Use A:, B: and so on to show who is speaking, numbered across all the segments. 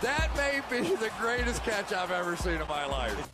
A: That may be the greatest catch I've ever seen in my life.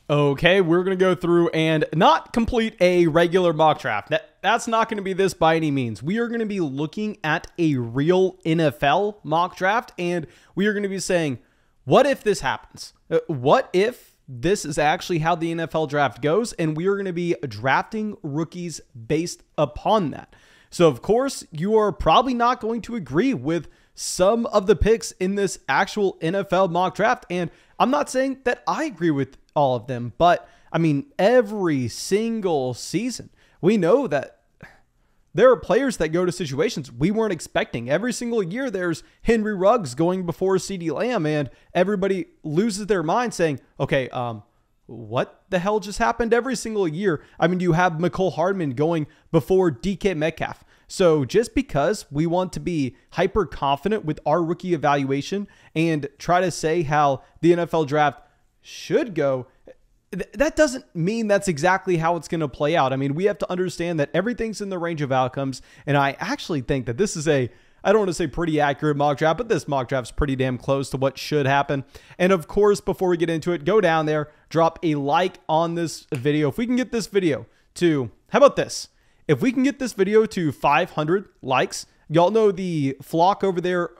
B: Okay, we're going to go through and not complete a regular mock draft. That's not going to be this by any means. We are going to be looking at a real NFL mock draft, and we are going to be saying, what if this happens? What if this is actually how the NFL draft goes? And we are going to be drafting rookies based upon that. So, of course, you are probably not going to agree with some of the picks in this actual NFL mock draft. And I'm not saying that I agree with all of them, but I mean, every single season, we know that there are players that go to situations we weren't expecting. Every single year, there's Henry Ruggs going before CeeDee Lamb, and everybody loses their mind saying, okay, what the hell just happened? Every single year, I mean, you have McCole Hardman going before DK Metcalf. So just because we want to be hyper confident with our rookie evaluation and try to say how the NFL draft should go, that doesn't mean that's exactly how it's going to play out. I mean, we have to understand that everything's in the range of outcomes. And I actually think that this is I don't want to say pretty accurate mock draft, but this mock draft's pretty damn close to what should happen. And of course, before we get into it, go down there, drop a like on this video. If we can get this video to, how about this? If we can get this video to 500 likes, y'all know the flock over there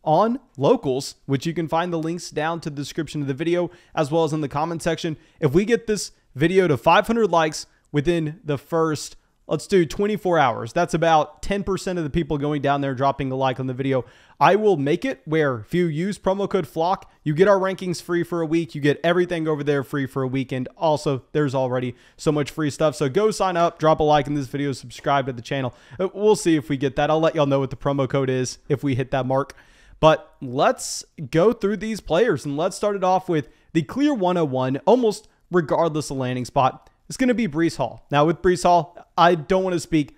B: on locals, which you can find the links down to the description of the video as well as in the comment section. If we get this video to 500 likes within the first, let's do 24 hours. That's about 10% of the people going down there dropping a like on the video. I will make it where if you use promo code FLOCK, you get our rankings free for a week. You get everything over there free for a week. And also, there's already so much free stuff. So go sign up, drop a like in this video, subscribe to the channel. We'll see if we get that. I'll let y'all know what the promo code is if we hit that mark. But let's go through these players, and let's start it off with the clear 101, almost regardless of landing spot. It's going to be Breece Hall. Now, with Breece Hall, I don't want to speak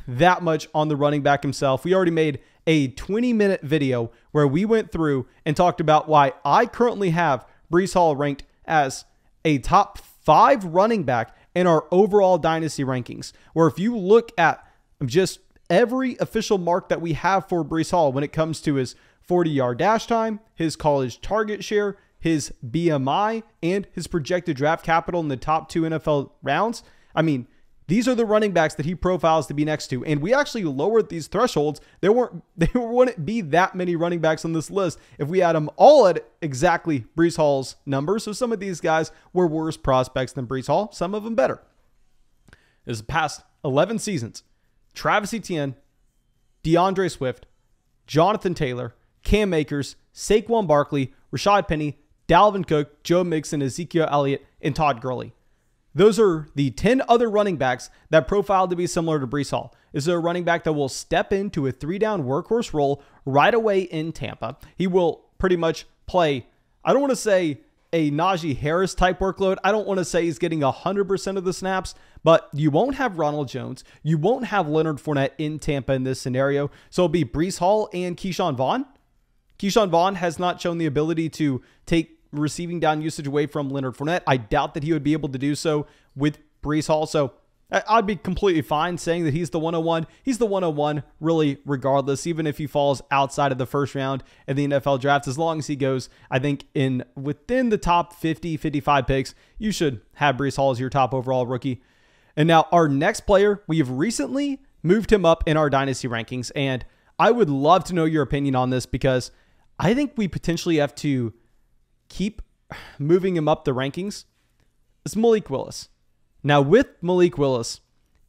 B: that much on the running back himself. We already made a 20-minute video where we went through and talked about why I currently have Breece Hall ranked as a top 5 running back in our overall dynasty rankings, where if you look at just every official mark that we have for Breece Hall when it comes to his 40-yard dash time, his college target share, his BMI, and his projected draft capital in the top 2 NFL rounds. I mean, these are the running backs that he profiles to be next to. And we actually lowered these thresholds. There wouldn't be that many running backs on this list if we had them all at exactly Breece Hall's numbers. So some of these guys were worse prospects than Breece Hall, some of them better. This past 11 seasons, Travis Etienne, DeAndre Swift, Jonathan Taylor, Cam Akers, Saquon Barkley, Rashad Penny, Dalvin Cook, Joe Mixon, Ezekiel Elliott, and Todd Gurley. Those are the 10 other running backs that profile to be similar to Breece Hall. Is there a running back that will step into a 3-down workhorse role right away in Tampa? He will pretty much play, I don't want to say a Najee Harris type workload. I don't want to say he's getting 100% of the snaps, but you won't have Ronald Jones. You won't have Leonard Fournette in Tampa in this scenario. So it'll be Breece Hall and Keyshawn Vaughn. Keyshawn Vaughn has not shown the ability to take receiving down usage away from Leonard Fournette. I doubt that he would be able to do so with Breece Hall. So I'd be completely fine saying that he's the 101. He's the 101 really regardless, even if he falls outside of the first round in the NFL draft. As long as he goes, I think, within the top 50, 55 picks, you should have Breece Hall as your top overall rookie. And now our next player, we have recently moved him up in our dynasty rankings. And I would love to know your opinion on this because I think we potentially have to keep moving him up the rankings. It's Malik Willis. Now, with Malik Willis,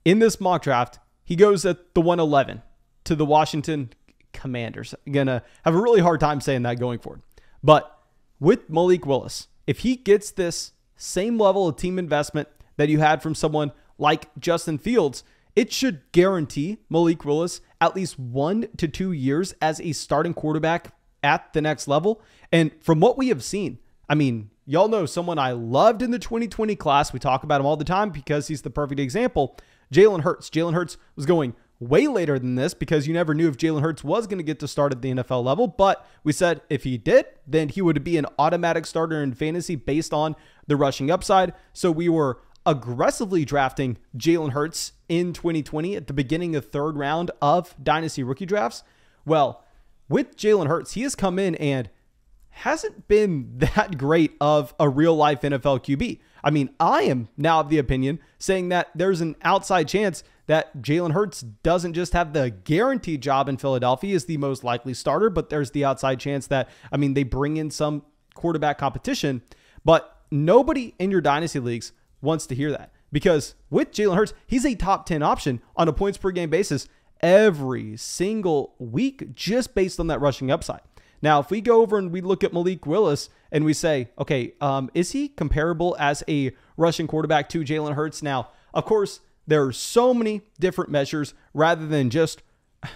B: in this mock draft, he goes at the 111 to the Washington Commanders. I'm going to have a really hard time saying that going forward. But with Malik Willis, if he gets this same level of team investment that you had from someone like Justin Fields, it should guarantee Malik Willis at least 1 to 2 years as a starting quarterback at the next level. And from what we have seen, I mean, y'all know someone I loved in the 2020 class. We talk about him all the time because he's the perfect example. Jalen Hurts. Jalen Hurts was going way later than this because you never knew if Jalen Hurts was going to get to start at the NFL level. But we said if he did, then he would be an automatic starter in fantasy based on the rushing upside. So we were aggressively drafting Jalen Hurts in 2020 at the beginning of 3rd round of Dynasty rookie drafts. Well, with Jalen Hurts, he has come in and hasn't been that great of a real life NFL QB. I mean, I am now of the opinion saying that there's an outside chance that Jalen Hurts doesn't just have the guaranteed job in Philadelphia as the most likely starter, but there's the outside chance that, I mean, they bring in some quarterback competition, but nobody in your dynasty leagues wants to hear that, because with Jalen Hurts, he's a top 10 option on a points per game basis every single week, just based on that rushing upside. Now, if we go over and we look at Malik Willis and we say, okay, is he comparable as a rushing quarterback to Jalen Hurts? Now, of course, there are so many different measures rather than just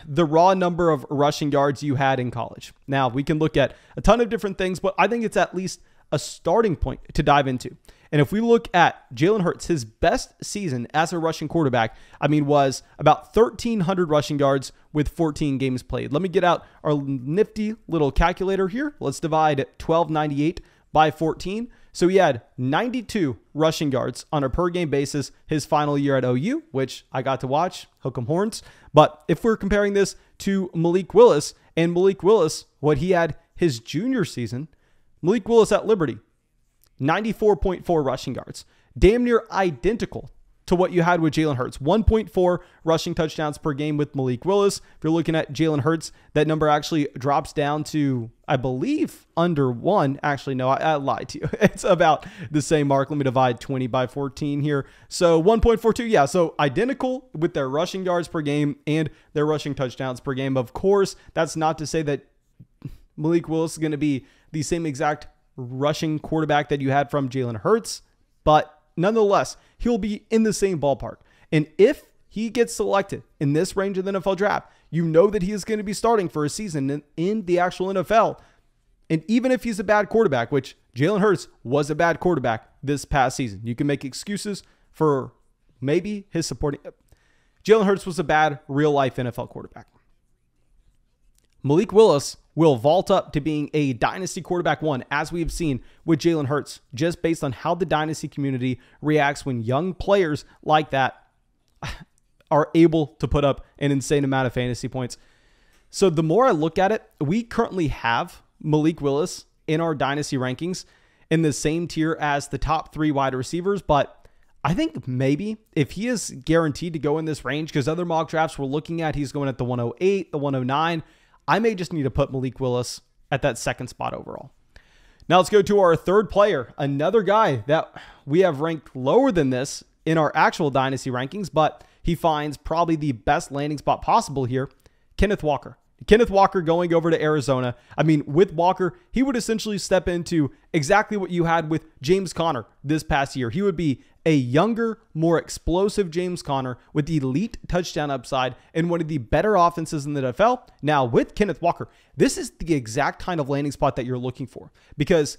B: the raw number of rushing yards you had in college. Now, we can look at a ton of different things, but I think it's at least a starting point to dive into. And if we look at Jalen Hurts, his best season as a rushing quarterback, I mean, was about 1,300 rushing yards with 14 games played. Let me get out our nifty little calculator here. Let's divide 1,298 by 14. So he had 92 rushing yards on a per game basis his final year at OU, which I got to watch, hook 'em horns. But if we're comparing this to Malik Willis, and Malik Willis, what he had his junior season, Malik Willis at Liberty, 94.4 rushing yards, damn near identical to what you had with Jalen Hurts. 1.4 rushing touchdowns per game with Malik Willis. If you're looking at Jalen Hurts, that number actually drops down to, I believe, under 1. Actually, no, I lied to you. It's about the same mark. Let me divide 20 by 14 here. So 1.42, yeah, so identical with their rushing yards per game and their rushing touchdowns per game. Of course, that's not to say that Malik Willis is going to be the same exact rushing quarterback that you had from Jalen Hurts, but nonetheless, he'll be in the same ballpark. And if he gets selected in this range of the NFL draft, you know that he is going to be starting for a season in the actual NFL. And even if he's a bad quarterback, which Jalen Hurts was a bad quarterback this past season, you can make excuses for maybe his supporting. Jalen Hurts was a bad real life NFL quarterback. Malik Willis will vault up to being a dynasty quarterback 1, as we've seen with Jalen Hurts, just based on how the dynasty community reacts when young players like that are able to put up an insane amount of fantasy points. So the more I look at it, we currently have Malik Willis in our dynasty rankings in the same tier as the top 3 wide receivers, but I think maybe if he is guaranteed to go in this range, because other mock drafts we're looking at, he's going at the 108, the 109, I may just need to put Malik Willis at that second spot overall. Now let's go to our third player, another guy that we have ranked lower than this in our actual dynasty rankings, but he finds probably the best landing spot possible here, Kenneth Walker. Kenneth Walker going over to Arizona. I mean, with Walker, he would essentially step into exactly what you had with James Conner this past year. He would be a younger, more explosive James Conner with the elite touchdown upside and one of the better offenses in the NFL. Now, with Kenneth Walker, this is the exact kind of landing spot that you're looking for, because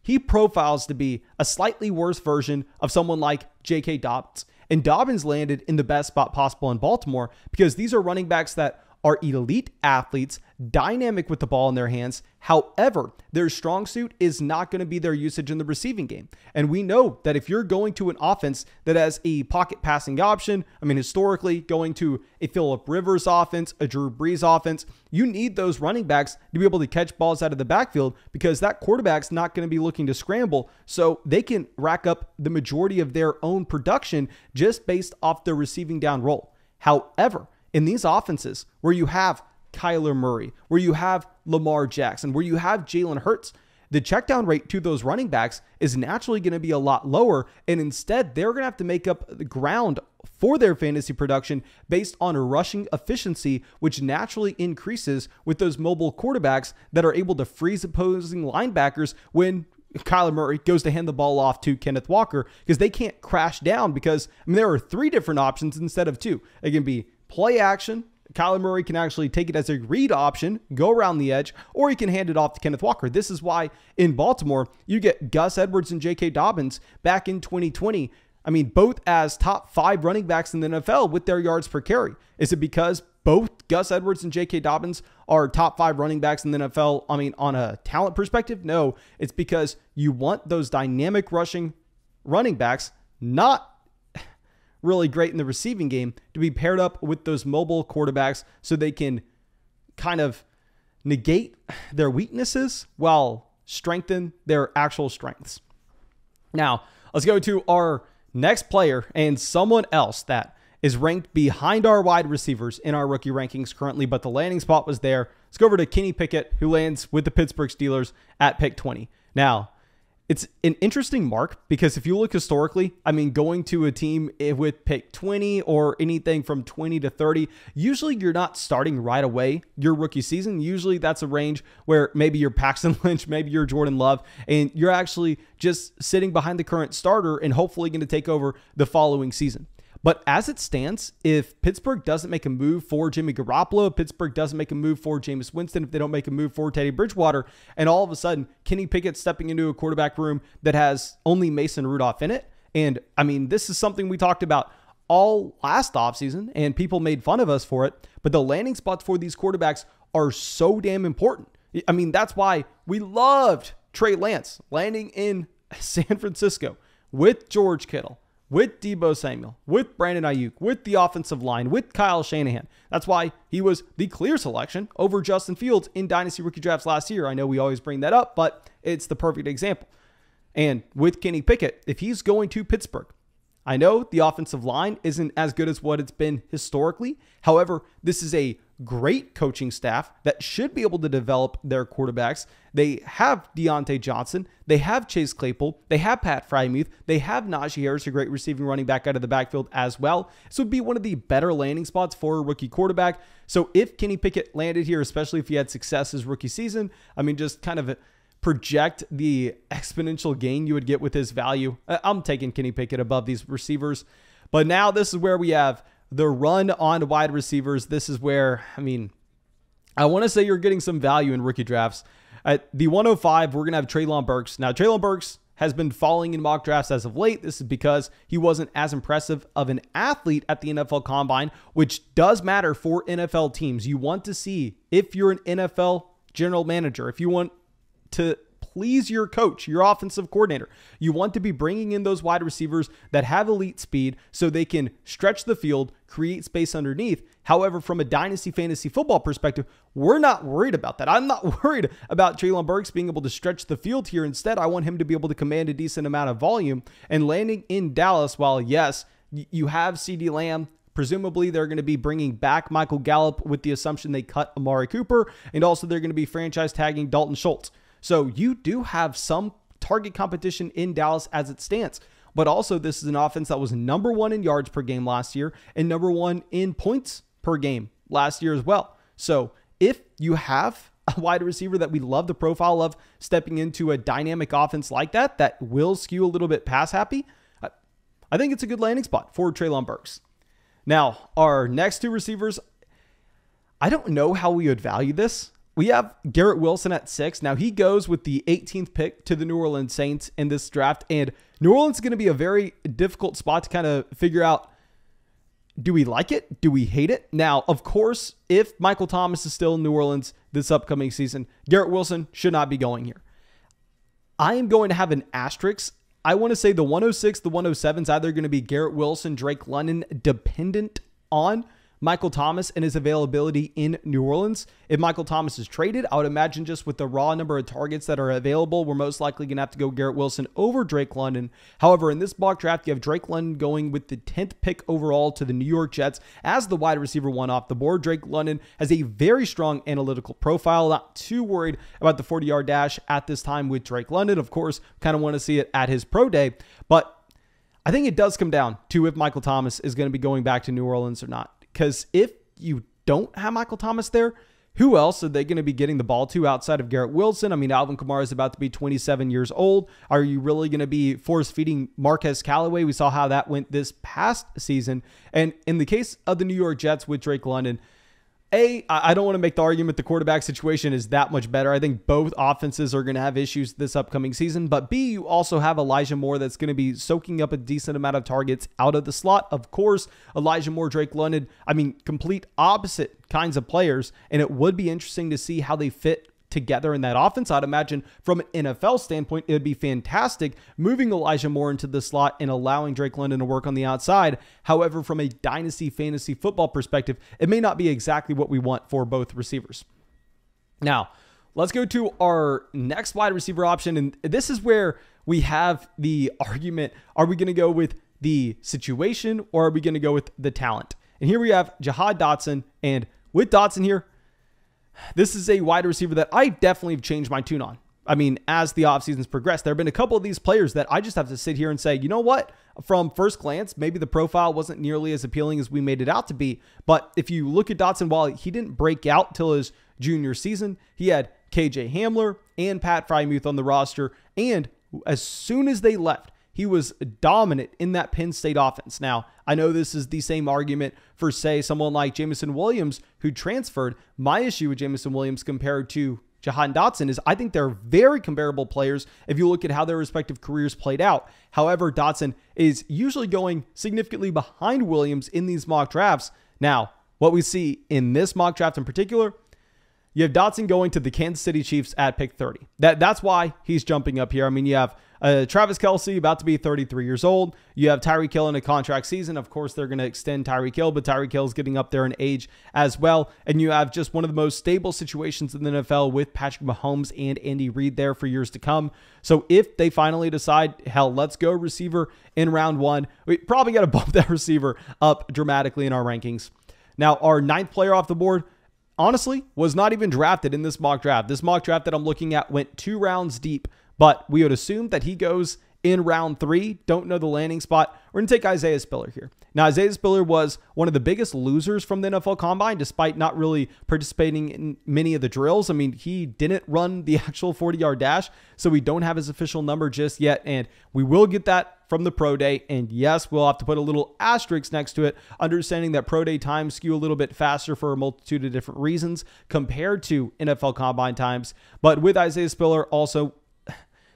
B: he profiles to be a slightly worse version of someone like J.K. Dobbins. And Dobbins landed in the best spot possible in Baltimore because these are running backs that are elite athletes, dynamic with the ball in their hands. However, their strong suit is not going to be their usage in the receiving game. And we know that if you're going to an offense that has a pocket passing option, I mean, historically going to a Phillip Rivers offense, a Drew Brees offense, you need those running backs to be able to catch balls out of the backfield, because that quarterback's not going to be looking to scramble. So they can rack up the majority of their own production just based off their receiving down role. However, in these offenses where you have Kyler Murray, where you have Lamar Jackson, where you have Jalen Hurts, the checkdown rate to those running backs is naturally going to be a lot lower. And instead, they're going to have to make up the ground for their fantasy production based on rushing efficiency, which naturally increases with those mobile quarterbacks that are able to freeze opposing linebackers when Kyler Murray goes to hand the ball off to Kenneth Walker, because they can't crash down, because I mean, there are 3 different options instead of 2. It can be play action. Kyler Murray can actually take it as a read option, go around the edge, or he can hand it off to Kenneth Walker. This is why in Baltimore, you get Gus Edwards and J.K. Dobbins back in 2020. I mean, both as top 5 running backs in the NFL with their yards per carry. Is it because both Gus Edwards and J.K. Dobbins are top 5 running backs in the NFL, I mean, on a talent perspective? No, it's because you want those dynamic rushing running backs, not really great in the receiving game, to be paired up with those mobile quarterbacks so they can kind of negate their weaknesses while strengthen their actual strengths. Now, let's go to our next player and someone else that is ranked behind our wide receivers in our rookie rankings currently, but the landing spot was there. Let's go over to Kenny Pickett, who lands with the Pittsburgh Steelers at pick 20. Now, it's an interesting mark because if you look historically, I mean, going to a team with pick 20 or anything from 20 to 30, usually you're not starting right away your rookie season. Usually that's a range where maybe you're Paxton Lynch, maybe you're Jordan Love, and you're actually just sitting behind the current starter and hopefully going to take over the following season. But as it stands, if Pittsburgh doesn't make a move for Jimmy Garoppolo, if Pittsburgh doesn't make a move for Jameis Winston, if they don't make a move for Teddy Bridgewater, and all of a sudden Kenny Pickett stepping into a quarterback room that has only Mason Rudolph in it, and I mean, this is something we talked about all last offseason, and people made fun of us for it, but the landing spots for these quarterbacks are so damn important. I mean, that's why we loved Trey Lance landing in San Francisco with George Kittle, with Deebo Samuel, with Brandon Ayuk, with the offensive line, with Kyle Shanahan. That's why he was the clear selection over Justin Fields in Dynasty rookie drafts last year. I know we always bring that up, but it's the perfect example. And with Kenny Pickett, if he's going to Pittsburgh, I know the offensive line isn't as good as what it's been historically. However, this is a great coaching staff that should be able to develop their quarterbacks. They have Deontay Johnson. They have Chase Claypool. They have Pat Freiermuth. They have Najee Harris, a great receiving running back out of the backfield as well. This would be one of the better landing spots for a rookie quarterback. So if Kenny Pickett landed here, especially if he had success his rookie season, I mean, just kind of project the exponential gain you would get with his value. I'm taking Kenny Pickett above these receivers. But now this is where we have the run on wide receivers. This is where, I mean, I want to say you're getting some value in rookie drafts. At the 105, we're going to have Treylon Burks. Now, Treylon Burks has been falling in mock drafts as of late. This is because he wasn't as impressive of an athlete at the NFL Combine, which does matter for NFL teams. You want to see, if you're an NFL general manager, if you want to please your coach, your offensive coordinator, you want to be bringing in those wide receivers that have elite speed so they can stretch the field, create space underneath. However, from a dynasty fantasy football perspective, we're not worried about that. I'm not worried about Treylon Burks being able to stretch the field here. Instead, I want him to be able to command a decent amount of volume, and landing in Dallas, while yes, you have CeeDee Lamb, presumably they're going to be bringing back Michael Gallup with the assumption they cut Amari Cooper, and also they're going to be franchise tagging Dalton Schultz. So you do have some target competition in Dallas as it stands. But also, this is an offense that was number 1 in yards per game last year and number 1 in points per game last year as well. So if you have a wide receiver that we love the profile of stepping into a dynamic offense like that, that will skew a little bit pass happy, I think it's a good landing spot for Treylon Burks. Now, our next two receivers, I don't know how we would value this. We have Garrett Wilson at 6. Now, he goes with the 18th pick to the New Orleans Saints in this draft, and New Orleans is going to be a very difficult spot to kind of figure out, do we like it? Do we hate it? Now, of course, if Michael Thomas is still in New Orleans this upcoming season, Garrett Wilson should not be going here. I am going to have an asterisk. I want to say the 106, the 107 is either going to be Garrett Wilson, Drake London, dependent on Michael Thomas and his availability in New Orleans. If Michael Thomas is traded, I would imagine just with the raw number of targets that are available, we're most likely going to have to go Garrett Wilson over Drake London. However, in this mock draft, you have Drake London going with the 10th pick overall to the New York Jets as the wide receiver 1 off the board. Drake London has a very strong analytical profile. Not too worried about the 40-yard dash at this time with Drake London. Of course, kind of want to see it at his pro day, but I think it does come down to if Michael Thomas is going to be going back to New Orleans or not. Because if you don't have Michael Thomas there, who else are they going to be getting the ball to outside of Garrett Wilson? I mean, Alvin Kamara is about to be 27 years old. Are you really going to be force-feeding Marquez Callaway? We saw how that went this past season. And in the case of the New York Jets with Drake London, I don't want to make the argument the quarterback situation is that much better. I think both offenses are going to have issues this upcoming season. But B, you also have Elijah Moore that's going to be soaking up a decent amount of targets out of the slot. Of course, Elijah Moore, Drake London, I mean, complete opposite kinds of players. And it would be interesting to see how they fit together in that offense. I'd imagine from an NFL standpoint, it would be fantastic moving Elijah Moore into the slot and allowing Drake London to work on the outside. However, from a dynasty fantasy football perspective, it may not be exactly what we want for both receivers. Now, let's go to our next wide receiver option. And this is where we have the argument. Are we going to go with the situation or are we going to go with the talent? And here we have Jihad Dotson. And with Dotson here, this is a wide receiver that I definitely have changed my tune on. I mean, as the offseason's progressed, there have been a couple of these players that I just have to sit here and say, you know what? From first glance, maybe the profile wasn't nearly as appealing as we made it out to be. But if you look at Dotson, while he didn't break out till his junior season, he had KJ Hamler and Pat Frymuth on the roster. And as soon as they left, he was dominant in that Penn State offense. Now, I know this is the same argument for, say, someone like Jameson Williams who transferred. My issue with Jameson Williams compared to Jihad Dotson is I think they're very comparable players if you look at how their respective careers played out. However, Dotson is usually going significantly behind Williams in these mock drafts. Now, what we see in this mock draft in particular, you have Dotson going to the Kansas City Chiefs at pick 30. That's why he's jumping up here. I mean, you have Travis Kelce about to be 33 years old. You have Tyreek Hill in a contract season. Of course, they're going to extend Tyreek Hill, but Tyreek Hill is getting up there in age as well. And you have just one of the most stable situations in the NFL with Patrick Mahomes and Andy Reid there for years to come. So if they finally decide, hell, let's go receiver in round one, we probably got to bump that receiver up dramatically in our rankings. Now, our ninth player off the board, honestly, was not even drafted in this mock draft. This mock draft that I'm looking at went 2 rounds deep, but we would assume that he goes in round 3. Don't know the landing spot. We're going to take Isaiah Spiller here. Now, Isaiah Spiller was one of the biggest losers from the NFL Combine, despite not really participating in many of the drills. I mean, he didn't run the actual 40-yard dash, so we don't have his official number just yet, and we will get that from the Pro Day. And yes, we'll have to put a little asterisk next to it, understanding that Pro Day times skew a little bit faster for a multitude of different reasons compared to NFL Combine times. But with Isaiah Spiller, also,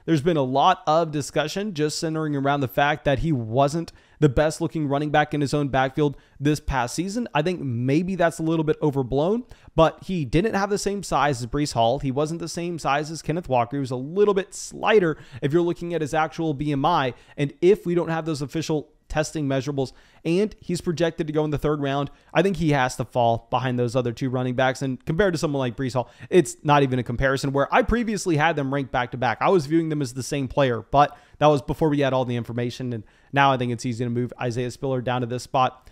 B: there's been a lot of discussion just centering around the fact that he wasn't the best looking running back in his own backfield this past season. I think maybe that's a little bit overblown, but he didn't have the same size as Breece Hall. He wasn't the same size as Kenneth Walker. He was a little bit slighter if you're looking at his actual BMI. And if we don't have those official testing measurables, and he's projected to go in the 3rd round, I think he has to fall behind those other 2 running backs. And compared to someone like Breece Hall, it's not even a comparison, where I previously had them ranked back to back. I was viewing them as the same player, but that was before we had all the information. And now I think it's easy to move Isaiah Spiller down to this spot.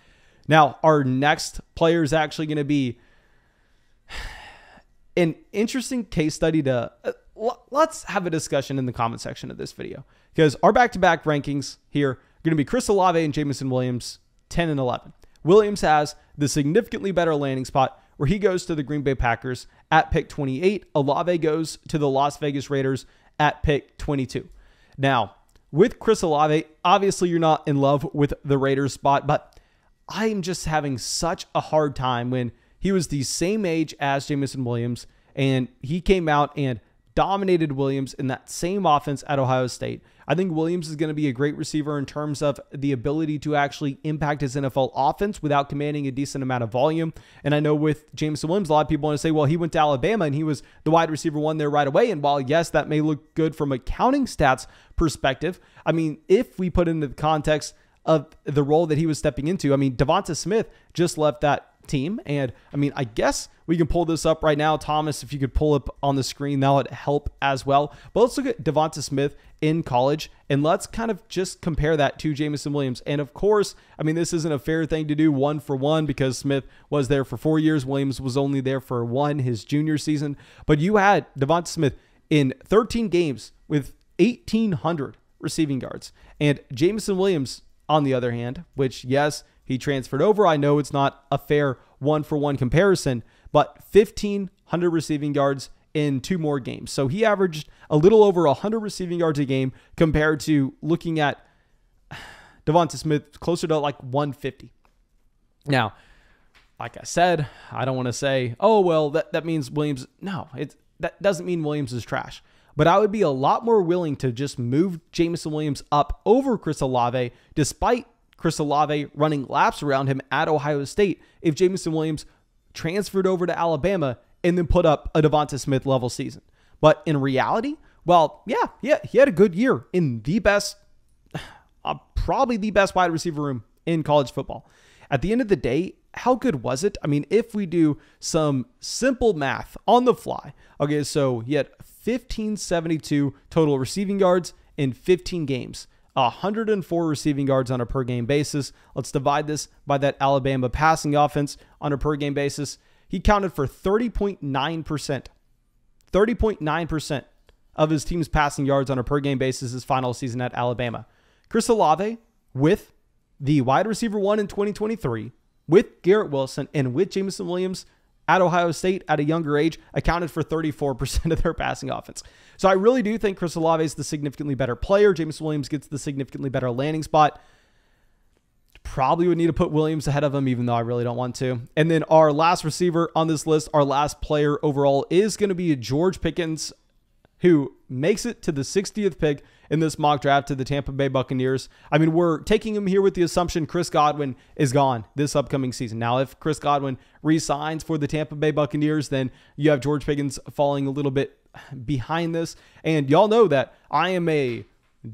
B: Now, our next player is actually going to be an interesting case study to let's have a discussion in the comment section of this video, because our back-to-back rankings here going to be Chris Olave and Jameson Williams, 10 and 11. Williams has the significantly better landing spot where he goes to the Green Bay Packers at pick 28. Olave goes to the Las Vegas Raiders at pick 22. Now, with Chris Olave, obviously you're not in love with the Raiders spot, but I'm just having such a hard time when he was the same age as Jameson Williams and he came out and dominated Williams in that same offense at Ohio State. I think Williams is going to be a great receiver in terms of the ability to actually impact his NFL offense without commanding a decent amount of volume. And I know with Jameson Williams, a lot of people want to say, well, he went to Alabama and he was the wide receiver 1 there right away. And while, yes, that may look good from a counting stats perspective, I mean, if we put into the context of the role that he was stepping into, I mean, Devonta Smith just left that team. And I mean, I guess we can pull this up right now. Thomas, if you could pull up on the screen, that would help as well. But let's look at Devonta Smith in college and let's kind of just compare that to Jameson Williams. And of course, I mean, this isn't a fair thing to do 1 for 1 because Smith was there for 4 years. Williams was only there for 1 his junior season. But you had Devonta Smith in 13 games with 1,800 receiving yards. And Jameson Williams, on the other hand, which, yes, he transferred over. I know it's not a fair 1 for 1 comparison, but 1,500 receiving yards in 2 more games. So he averaged a little over 100 receiving yards a game compared to looking at Devonta Smith closer to like 150. Now, like I said, I don't want to say, oh, well, that means Williams. No, that doesn't mean Williams is trash. But I would be a lot more willing to just move Jameson Williams up over Chris Olave, despite Chris Olave running laps around him at Ohio State, if Jameson Williams transferred over to Alabama and then put up a Devonta Smith level season. But in reality, well, yeah, he had a good year in the best, probably the best wide receiver room in college football. At the end of the day, how good was it? I mean, if we do some simple math on the fly, okay, so he had 1572 total receiving yards in 15 games, 104 receiving yards on a per game basis. Let's divide this by that Alabama passing offense on a per game basis. He counted for 30.9% of his team's passing yards on a per game basis his final season at Alabama. Chris Olave, with the wide receiver one in 2023, with Garrett Wilson and with Jameson Williams at Ohio State at a younger age, accounted for 34% of their passing offense. So I really do think Chris Olave is the significantly better player. Jameson Williams gets the significantly better landing spot. Probably would need to put Williams ahead of him, even though I really don't want to. And then our last receiver on this list, our last player overall, is going to be George Pickens, who makes it to the 60th pick in this mock draft to the Tampa Bay Buccaneers. I mean, we're taking him here with the assumption Chris Godwin is gone this upcoming season. Now, if Chris Godwin re-signs for the Tampa Bay Buccaneers, then you have George Pickens falling a little bit behind this. And y'all know that I am a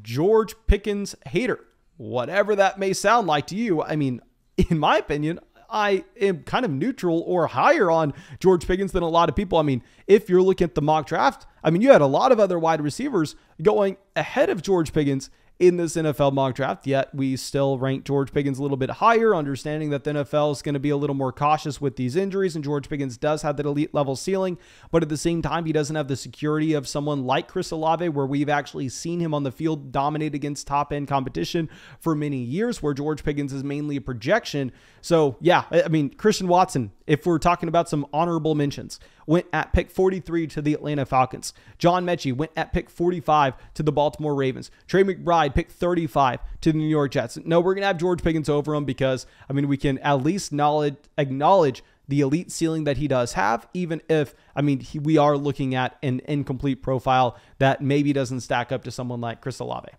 B: George Pickens hater, whatever that may sound like to you. I mean, in my opinion, I am kind of neutral or higher on George Pickens than a lot of people. I mean, if you're looking at the mock draft, I mean, you had a lot of other wide receivers going ahead of George Pickens in this NFL mock draft, yet we still rank George Pickens a little bit higher, understanding that the NFL is going to be a little more cautious with these injuries, and George Pickens does have that elite level ceiling, but at the same time, he doesn't have the security of someone like Chris Olave, where we've actually seen him on the field dominate against top-end competition for many years, where George Pickens is mainly a projection. So, yeah, I mean, Christian Watson, if we're talking about some honorable mentions, went at pick 43 to the Atlanta Falcons. John Mechie went at pick 45 to the Baltimore Ravens. Trey McBride picked 35 to the New York Jets. No, we're going to have George Pickens over him because, I mean, we can at least acknowledge the elite ceiling that he does have, even if, I mean, we are looking at an incomplete profile that maybe doesn't stack up to someone like Chris Olave.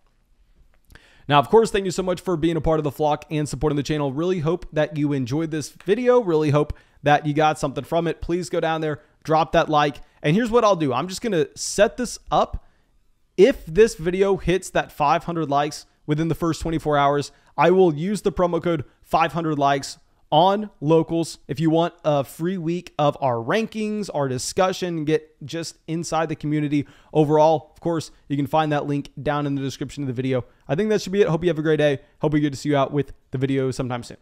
B: Now, of course, thank you so much for being a part of the flock and supporting the channel. Really hope that you enjoyed this video. Really hope that you got something from it. Please go down there, drop that like. And here's what I'll do. I'm just going to set this up. If this video hits that 500 likes within the first 24 hours, I will use the promo code 500 likes on Locals. If you want a free week of our rankings, our discussion, get just inside the community overall, of course, you can find that link down in the description of the video. I think that should be it. Hope you have a great day. Hope we get to see you out with the video sometime soon.